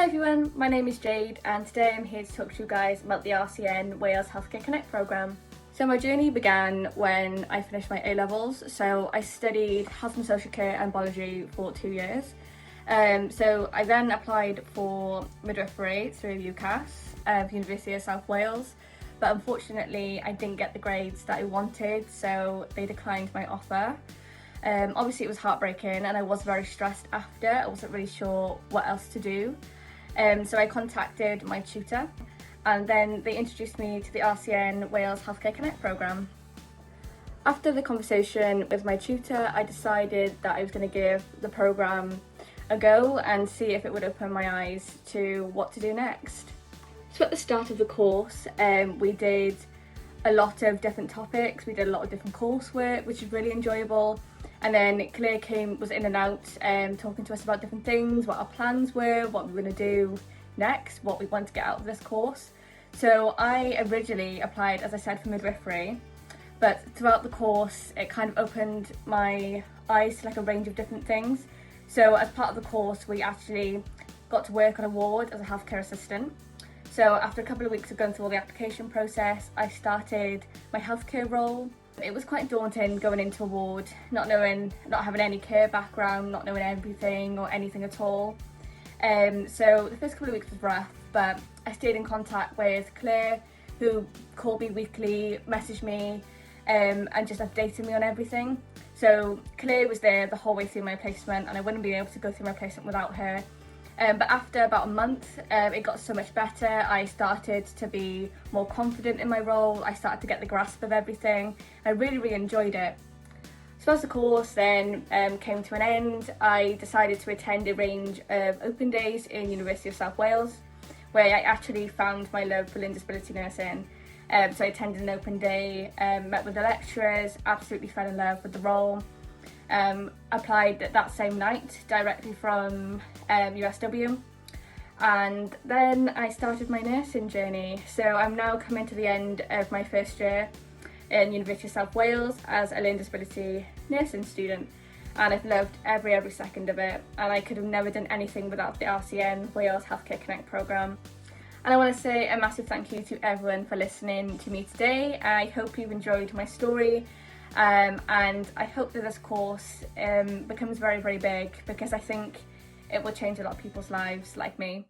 everyone, my name is Jade and today I'm here to talk to you guys about the RCN Wales Healthcare Connect programme. So my journey began when I finished my A-levels, so I studied health and social care and biology for 2 years. So I then applied for midwifery through UCAS, University of South Wales, but unfortunately I didn't get the grades that I wanted, so they declined my offer. Obviously it was heartbreaking and I was very stressed after. I wasn't really sure what else to do. So I contacted my tutor and then they introduced me to the RCN Wales Healthcare Connect programme. After the conversation with my tutor, I decided that I was going to give the programme a go and see if it would open my eyes to what to do next. So at the start of the course, we did a lot of different topics, we did a lot of different coursework, which was really enjoyable. And then Claire was in and out talking to us about different things, what our plans were, what we were going to do next, what we want to get out of this course. So I originally applied, as I said, for midwifery, but throughout the course it kind of opened my eyes to like a range of different things. So as part of the course we actually got to work on a ward as a healthcare assistant. So after a couple of weeks of going through all the application process, I started my healthcare role. It was quite daunting going into a ward, not having any care background, not knowing everything or anything at all. So the first couple of weeks was rough, but I stayed in contact with Claire, who called me weekly, messaged me, and just updated me on everything. So Claire was there the whole way through my placement and I wouldn't be able to go through my placement without her. But after about a month, it got so much better. I started to be more confident in my role. I started to get the grasp of everything. I really enjoyed it. So as the course then came to an end, I decided to attend a range of open days in University of South Wales, where I actually found my love for learning disability nursing. So I attended an open day, met with the lecturers, absolutely fell in love with the role. Applied that same night directly from USW, and then I started my nursing journey. So I'm now coming to the end of my first year in University of South Wales as a learning disability nursing student, and I've loved every second of it, and I could have never done anything without the RCN Wales Healthcare Connect programme. And I want to say a massive thank you to everyone for listening to me today. I hope you've enjoyed my story. And I hope that this course becomes very big, because I think it will change a lot of people's lives like me.